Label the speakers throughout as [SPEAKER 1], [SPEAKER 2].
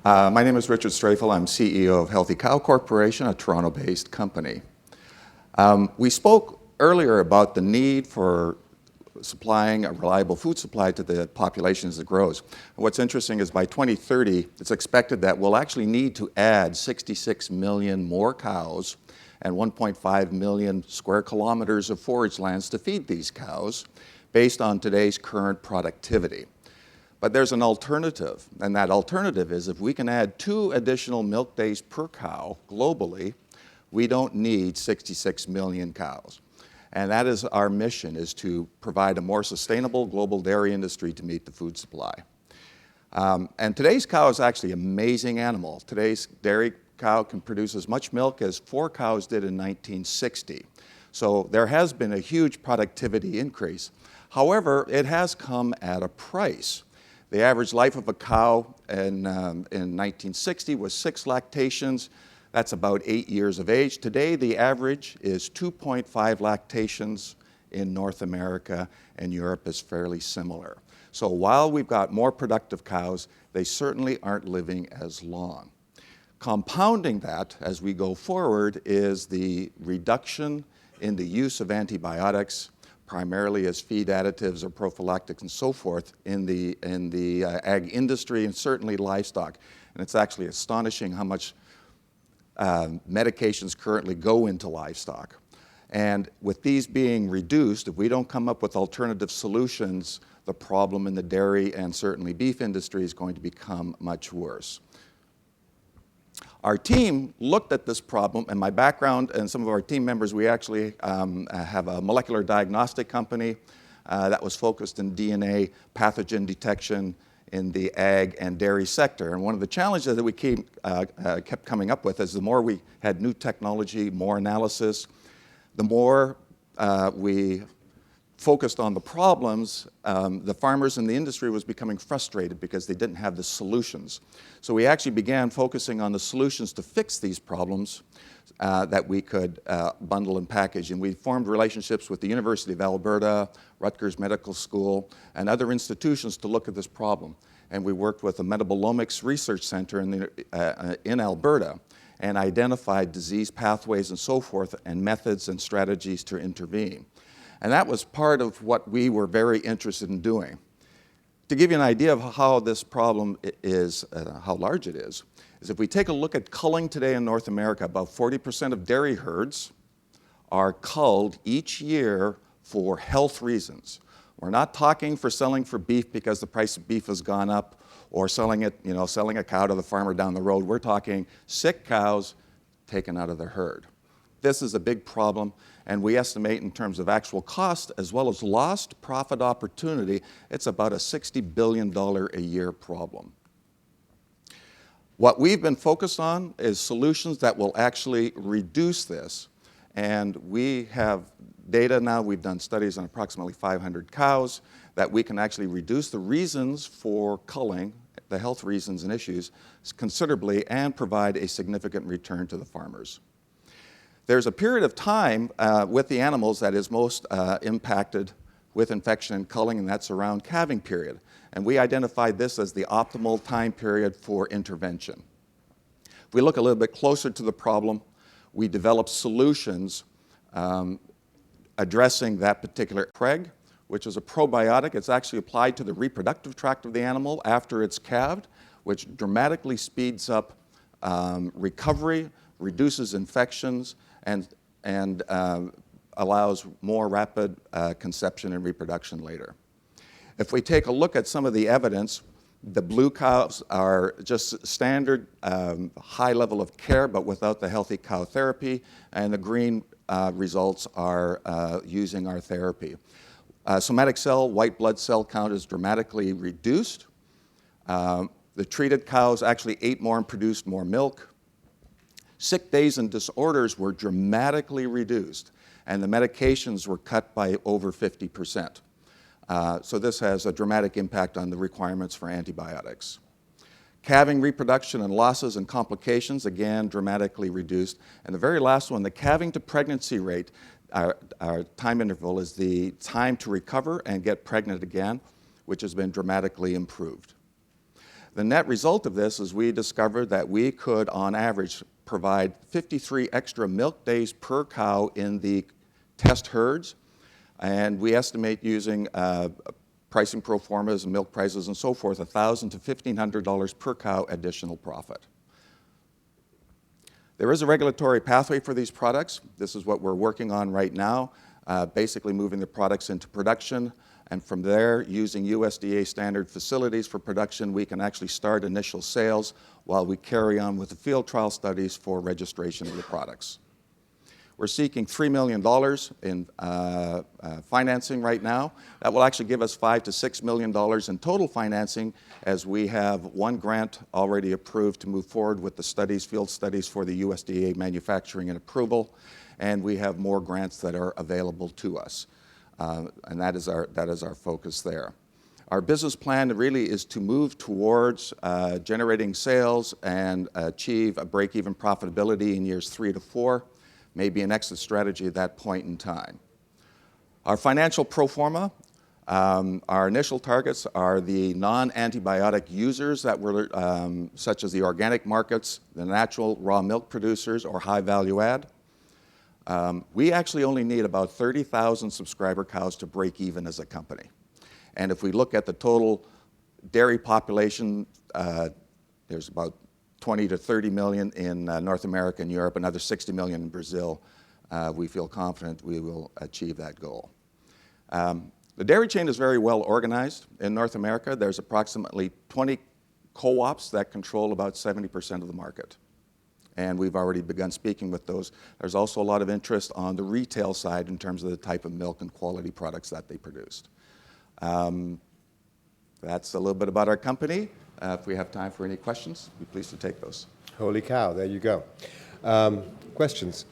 [SPEAKER 1] My name is Richard Strafel. I'm CEO of Healthy Cow Corporation, a Toronto-based company. We spoke earlier about the need for supplying a reliable food supply to the population as it grows. And what's interesting is by 2030, it's expected that we'll actually need to add 66 million more cows and 1.5 million square kilometers of forage lands to feed these cows based on today's current productivity. But there's an alternative, and that alternative is if we can add 2 additional milk days per cow globally, we don't need 66 million cows. And that is our mission, is to provide a more sustainable global dairy industry to meet the food supply. And today's cow is actually an amazing animal. Today's dairy cow can produce as much milk as 4 cows did in 1960. So there has been a huge productivity increase. However, it has come at a price. The average life of a cow in 1960 was 6 lactations. That's about 8 years of age. Today, the average is 2.5 lactations in North America, and Europe is fairly similar. So while we've got more productive cows, they certainly aren't living as long. Compounding that as we go forward is the reduction in the use of antibiotics, primarily as feed additives or prophylactics and so forth in the ag industry and certainly livestock. And it's actually astonishing how much medications currently go into livestock. And with these being reduced, if we don't come up with alternative solutions, the problem in the dairy and certainly beef industry is going to become much worse. Our team looked at this problem, and my background and some of our team members, we actually have a molecular diagnostic company that was focused in DNA pathogen detection in the ag and dairy sector. And one of the challenges that we kept coming up with is the more we had new technology, more analysis, the more we focused on the problems, the farmers in the industry was becoming frustrated because they didn't have the solutions. So we actually began focusing on the solutions to fix these problems that we could bundle and package. And we formed relationships with the University of Alberta, Rutgers Medical School, and other institutions to look at this problem. And we worked with the Metabolomics Research Center in Alberta and identified disease pathways and so forth and methods and strategies to intervene. And that was part of what we were very interested in doing. To give you an idea of how this problem is, how large it is if we take a look at culling today in North America, about 40% of dairy herds are culled each year for health reasons. We're not talking for selling for beef because the price of beef has gone up or selling a cow to the farmer down the road. We're talking sick cows taken out of the herd. This is a big problem, and we estimate in terms of actual cost as well as lost profit opportunity, it's about a $60 billion a year problem. What we've been focused on is solutions that will actually reduce this, and we have data now. We've done studies on approximately 500 cows that we can actually reduce the reasons for culling, the health reasons and issues, considerably and provide a significant return to the farmers. There's a period of time with the animals that is most impacted with infection and culling, and that's around calving period. And we identified this as the optimal time period for intervention. If we look a little bit closer to the problem, we developed solutions addressing that particular preg, which is a probiotic. It's actually applied to the reproductive tract of the animal after it's calved, which dramatically speeds up recovery, reduces infections, and allows more rapid conception and reproduction later. If we take a look at some of the evidence, the blue cows are just standard high level of care, but without the healthy cow therapy, and the green results are using our therapy. Somatic cell, white blood cell count is dramatically reduced. The treated cows actually ate more and produced more milk. Sick days and disorders were dramatically reduced, and the medications were cut by over 50%. So this has a dramatic impact on the requirements for antibiotics. Calving, reproduction, and losses and complications, again, dramatically reduced. And the very last one, the calving to pregnancy rate, our time interval is the time to recover and get pregnant again, which has been dramatically improved. The net result of this is we discovered that we could, on average, provide 53 extra milk days per cow in the test herds, and we estimate using pricing pro formas and milk prices and so forth, $1,000 to $1,500 per cow additional profit. There is a regulatory pathway for these products. This is what we're working on right now, basically moving the products into production, and from there, using USDA standard facilities for production, we can actually start initial sales while we carry on with the field trial studies for registration of the products. We're seeking $3 million in financing right now. That will actually give us $5 to $6 million in total financing, as we have one grant already approved to move forward with the studies, field studies for the USDA manufacturing and approval, and we have more grants that are available to us. And that is our focus there. Our business plan really is to move towards generating sales and achieve a break-even profitability in years 3 to 4. Maybe an exit strategy at that point in time. Our financial pro forma, our initial targets are the non-antibiotic users that were, such as the organic markets, the natural raw milk producers, or high value add. We actually only need about 30,000 subscriber cows to break even as a company. And if we look at the total dairy population, there's about 20 to 30 million in North America and Europe, another 60 million in Brazil. We feel confident we will achieve that goal. The dairy chain is very well organized in North America. There's approximately 20 co-ops that control about 70% of the market. And we've already begun speaking with those. There's also a lot of interest on the retail side in terms of the type of milk and quality products that they produced. That's a little bit about our company. If we have time for any questions, we'd be pleased to take those.
[SPEAKER 2] Holy cow, there you go. Questions?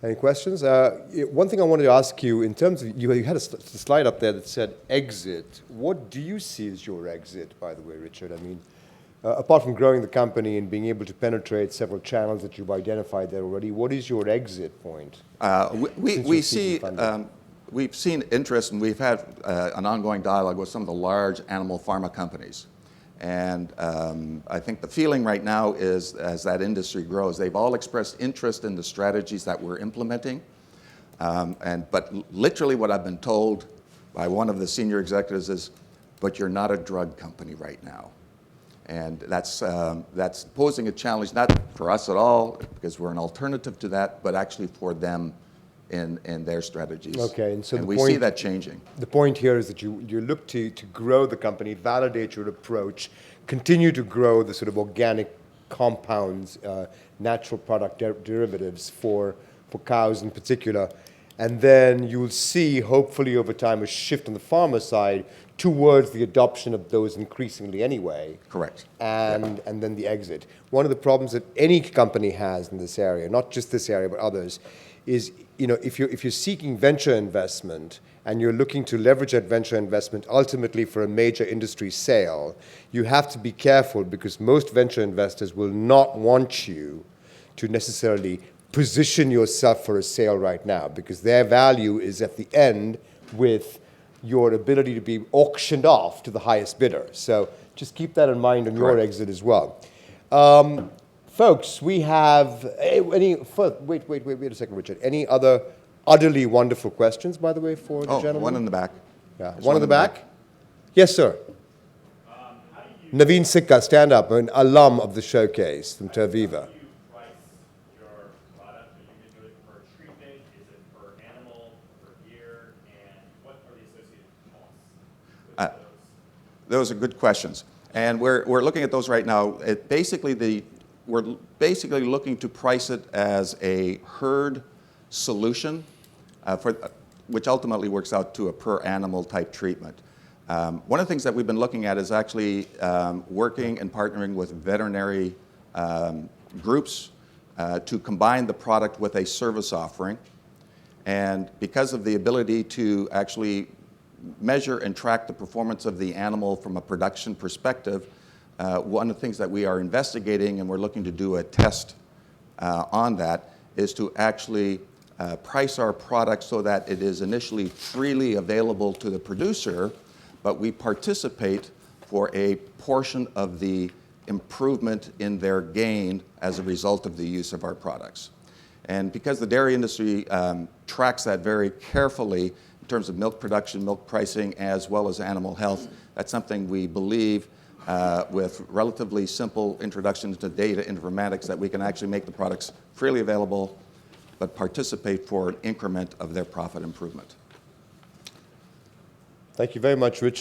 [SPEAKER 2] Any questions? One thing I wanted to ask you, in terms of, you had a slide up there that said exit. What do you see as your exit, by the way, Richard? I mean, apart from growing the company and being able to penetrate several channels that you've identified there already, what is your exit point?
[SPEAKER 1] We've seen interest, and we've had an ongoing dialogue with some of the large animal pharma companies. And I think the feeling right now is, as that industry grows, they've all expressed interest in the strategies that we're implementing. But literally what I've been told by one of the senior executives is, but you're not a drug company right now. And that's posing a challenge, not for us at all, because we're an alternative to that, but actually for them in their strategies.
[SPEAKER 2] Okay, and so
[SPEAKER 1] we see that changing.
[SPEAKER 2] The point here is that you look to grow the company, validate your approach, continue to grow the sort of organic compounds, natural product derivatives for cows in particular, and then you'll see, hopefully over time, a shift on the farmer side towards the adoption of those increasingly anyway.
[SPEAKER 1] Correct.
[SPEAKER 2] And then the exit. One of the problems that any company has in this area, not just this area but others, is, you know, if you're seeking venture investment and you're looking to leverage that venture investment ultimately for a major industry sale, you have to be careful, because most venture investors will not want you to necessarily position yourself for a sale right now, because their value is at the end with your ability to be auctioned off to the highest bidder. So just keep that in mind on your exit as well. Folks, we have wait a second, Richard. Any other utterly wonderful questions, by the way, for the gentleman?
[SPEAKER 1] One in the back.
[SPEAKER 2] Yeah, one in the back? Yes, sir. Naveen Sikka, stand up, an alum of the showcase from Terviva.
[SPEAKER 3] How do you price your product? Are you doing it per treatment? Is it per animal, per year? And what are the associated costs with those?
[SPEAKER 1] Those are good questions. And we're looking at those right now. We're basically looking to price it as a herd solution, which ultimately works out to a per animal type treatment. One of the things that we've been looking at is actually working and partnering with veterinary groups to combine the product with a service offering. And because of the ability to actually measure and track the performance of the animal from a production perspective, one of the things that we are investigating, and we're looking to do a test on that, is to actually price our product so that it is initially freely available to the producer, but we participate for a portion of the improvement in their gain as a result of the use of our products. And because the dairy industry tracks that very carefully in terms of milk production, milk pricing, as well as animal health, that's something we believe with relatively simple introduction to data informatics that we can actually make the products freely available, but participate for an increment of their profit improvement.
[SPEAKER 2] Thank you very much, Richard.